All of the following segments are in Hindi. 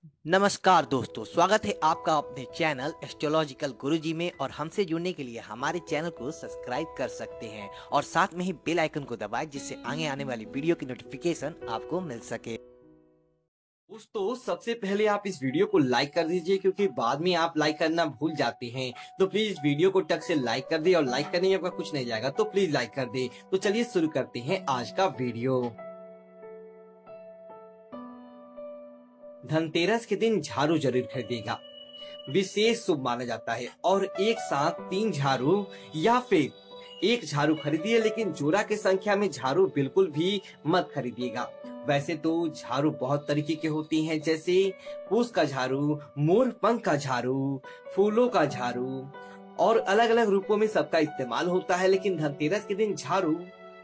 नमस्कार दोस्तों, स्वागत है आपका अपने चैनल एस्ट्रोलॉजिकल गुरुजी में। और हमसे जुड़ने के लिए हमारे चैनल को सब्सक्राइब कर सकते हैं और साथ में ही बेल आइकन को दबाएं, जिससे आगे आने वाली वीडियो की नोटिफिकेशन आपको मिल सके। दोस्तों, सबसे पहले आप इस वीडियो को लाइक कर दीजिए, क्योंकि बाद में आप लाइक करना भूल जाते हैं। तो प्लीज इस वीडियो को टक से लाइक कर दे, और लाइक करने में आपका कुछ नहीं जाएगा, तो प्लीज लाइक कर दे। तो चलिए शुरू करते हैं आज का वीडियो। धनतेरस के दिन झाड़ू जरूर खरीदेगा, विशेष शुभ माना जाता है। और एक साथ 3 झाड़ू या फिर एक झाड़ू खरीदिए, लेकिन जोड़ा की संख्या में झाड़ू बिल्कुल भी मत खरीदिएगा। वैसे तो झाड़ू बहुत तरीके के होती हैं, जैसे पूस का झाड़ू, मोर पंख का झाड़ू, फूलों का झाड़ू, और अलग अलग रूपों में सबका इस्तेमाल होता है। लेकिन धनतेरस के दिन झाड़ू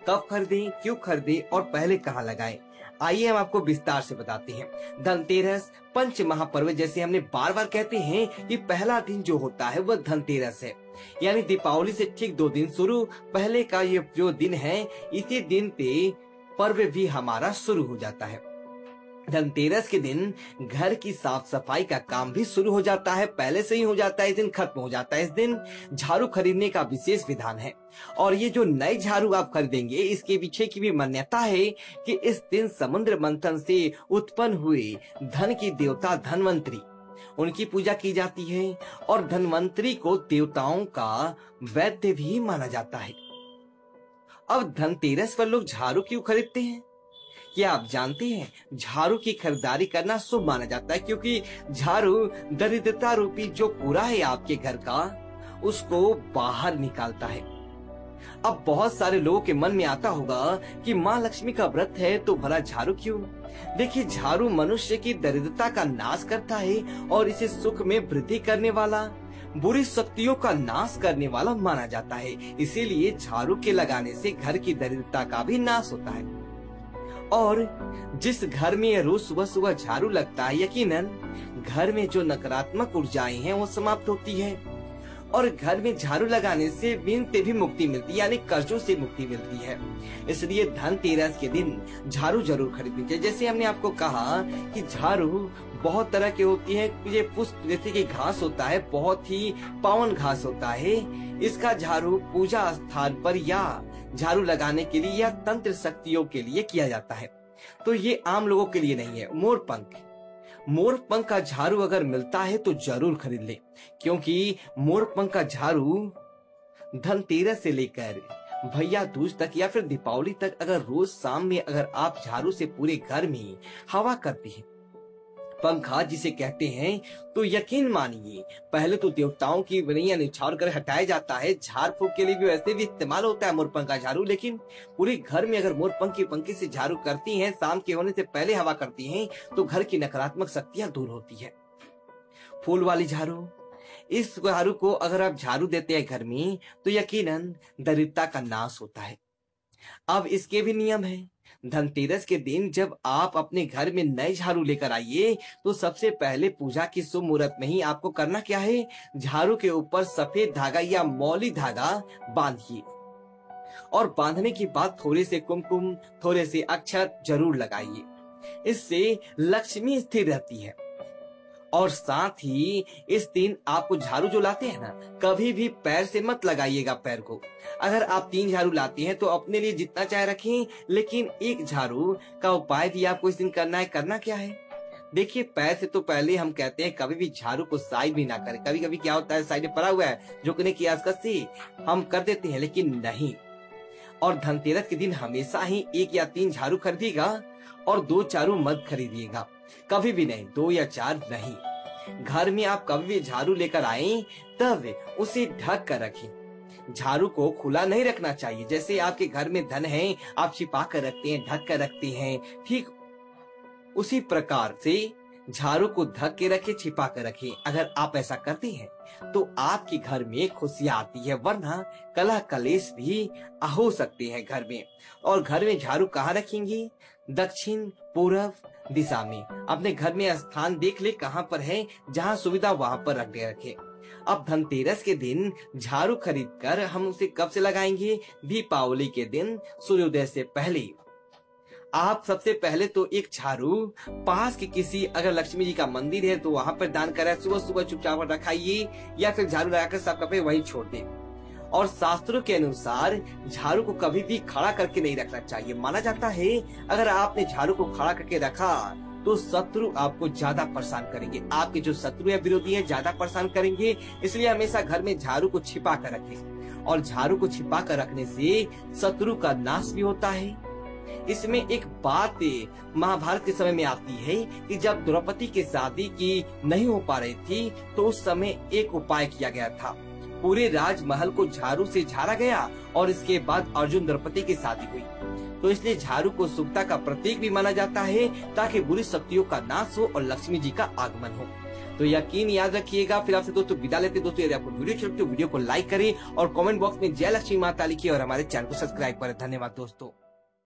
कब खरीदें, क्यों खरीदें और पहले कहाँ लगाएं, आइए हम आपको विस्तार से बताते हैं। धनतेरस पंच महापर्व, जैसे हमने बार बार कहते हैं कि पहला दिन जो होता है वह धनतेरस है, यानी दीपावली से ठीक 2 दिन शुरू पहले का ये जो दिन है, इसी दिन पे पर्व भी हमारा शुरू हो जाता है। धनतेरस के दिन घर की साफ सफाई का काम भी शुरू हो जाता है, पहले से ही हो जाता है, इस दिन खत्म हो जाता है। इस दिन झाड़ू खरीदने का विशेष विधान है। और ये जो नए झाड़ू आप खरीदेंगे, इसके पीछे की भी मान्यता है कि इस दिन समुद्र मंथन से उत्पन्न हुए धन की देवता धनवंतरी, उनकी पूजा की जाती है। और धनवंतरी को देवताओं का वैद्य भी माना जाता है। अब धनतेरस पर लोग झाड़ू क्यों खरीदते हैं? क्या आप जानते हैं? झाड़ू की खरीदारी करना शुभ माना जाता है, क्योंकि झाड़ू दरिद्रता रूपी जो कूड़ा है आपके घर का, उसको बाहर निकालता है। अब बहुत सारे लोगों के मन में आता होगा कि माँ लक्ष्मी का व्रत है, तो भला झाड़ू क्यों? देखिए, झाड़ू मनुष्य की दरिद्रता का नाश करता है और इसे सुख में वृद्धि करने वाला, बुरी शक्तियों का नाश करने वाला माना जाता है। इसीलिए झाड़ू के लगाने से घर की दरिद्रता का भी नाश होता है। और जिस घर में रोज सुबह सुबह झाड़ू लगता है, यकीनन घर में जो नकारात्मक ऊर्जाएं हैं वो समाप्त होती है। और घर में झाड़ू लगाने से ऋण से भी मुक्ति मिलती है, यानी कर्जों से मुक्ति मिलती है। इसलिए धनतेरस के दिन झाड़ू जरूर खरीदनी चाहिए। जैसे हमने आपको कहा कि झाड़ू बहुत तरह की होती है। ये पुष्प जैसे कि घास होता है, बहुत ही पावन घास होता है। इसका झाड़ू पूजा स्थान पर या झाड़ू लगाने के लिए या तंत्र शक्तियों के लिए किया जाता है। तो ये आम लोगों के लिए नहीं है। मोर पंख का झाड़ू अगर मिलता है तो जरूर खरीद ले, क्योंकि मोर पंख का झाड़ू धनतेरस से लेकर भैया दूज तक या फिर दीपावली तक अगर रोज शाम में अगर आप झाड़ू से पूरे घर में हवा करते हैं, पंखा जिसे कहते हैं, तो यकीन मानिए पहले तो देवताओं की बनैया निछावर कर हटाया जाता है। झाड़ फूक के लिए भी वैसे भी इस्तेमाल होता है मोरपंख का झाड़ू, लेकिन पूरे घर में अगर मोरपंख की पंखे से झाड़ू करती हैं, शाम के होने से पहले हवा करती हैं, तो घर की नकारात्मक शक्तियां दूर होती है। फूल वाली झाड़ू, इस झाड़ू को अगर आप झाड़ू देते हैं घर में, तो यकीनन दरिद्रता का नाश होता है। अब इसके भी नियम हैं। धनतेरस के दिन जब आप अपने घर में नए झाड़ू लेकर आइए, तो सबसे पहले पूजा की शुभ मुहूर्त में ही आपको करना क्या है? झाड़ू के ऊपर सफेद धागा या मौली धागा बांधिए, और बांधने के बाद थोड़े से कुमकुम, थोड़े से अक्षत जरूर लगाइए। इससे लक्ष्मी स्थिर रहती है। और साथ ही इस दिन आपको झाड़ू जो लाते हैं ना, कभी भी पैर से मत लगाइएगा पैर को। अगर आप 3 झाड़ू लाते हैं तो अपने लिए जितना चाहे रखें, लेकिन एक झाड़ू का उपाय भी आपको इस दिन करना है। करना क्या है? देखिए, पैर से तो पहले हम कहते हैं कभी भी झाड़ू को साइड भी ना करें। कभी कभी क्या होता है, साइड में पड़ा हुआ है, झुकने की आसकत से हम कर देते हैं, लेकिन नहीं। और धनतेरस के दिन हमेशा ही 1 या 3 झाड़ू खरीदिएगा, और 2 झाड़ू मत खरीदिएगा, कभी भी नहीं। 2 या 4 नहीं। घर में आप कभी भी झाड़ू लेकर आए, तब उसे ढक कर रखें। झाड़ू को खुला नहीं रखना चाहिए। जैसे आपके घर में धन है, आप छिपा कर रखते हैं, ढक कर रखते हैं, ठीक उसी प्रकार से झाड़ू को ढक के रखें, छिपा कर रखें। अगर आप ऐसा करते हैं तो आपके घर में खुशियां आती है, वरना कलह कलेश भी हो सकते हैं घर में। और घर में झाड़ू कहाँ रखेंगे? दक्षिण पूर्व दिशा में। अपने घर में स्थान देख ले कहाँ पर है, जहाँ सुविधा वहां पर रखे। अब धनतेरस के दिन झाड़ू खरीद कर हम उसे कब से लगाएंगे? दीपावली के दिन सूर्योदय से पहले। आप सबसे पहले तो एक झाड़ू पास के किसी अगर लक्ष्मी जी का मंदिर है तो वहां पर दान करें, सुबह सुबह चुपचाप रखाइए या फिर झाड़ू लगाकर साफ करके वहीं छोड़ दें। और शास्त्रों के अनुसार झाड़ू को कभी भी खड़ा करके नहीं रखना चाहिए। माना जाता है अगर आपने झाड़ू को खड़ा करके रखा तो शत्रु आपको ज्यादा परेशान करेंगे, आपके जो शत्रु या विरोधी है ज्यादा परेशान करेंगे। इसलिए हमेशा घर में झाड़ू को छिपा कर रखें और झाड़ू को छिपा कर रखने से शत्रु का नाश भी होता है। इसमें एक बात महाभारत के समय में आती है कि जब द्रौपदी की शादी की नहीं हो पा रही थी तो उस समय एक उपाय किया गया था। पूरे राजमहल को झाड़ू से झाड़ा गया और इसके बाद अर्जुन द्रौपदी की शादी हुई। तो इसलिए झाड़ू को शुभता का प्रतीक भी माना जाता है ताकि बुरी शक्तियों का नाश हो और लक्ष्मी जी का आगमन हो। तो यकीन याद रखिएगा। फिर आपसे दोस्तों विदा लेते दोस्तों। यदि आपको वीडियो अच्छी लगी तो वीडियो को लाइक करें और कमेंट बॉक्स में जय लक्ष्मी माता लिखिए और हमारे चैनल को सब्सक्राइब करें। धन्यवाद दोस्तों।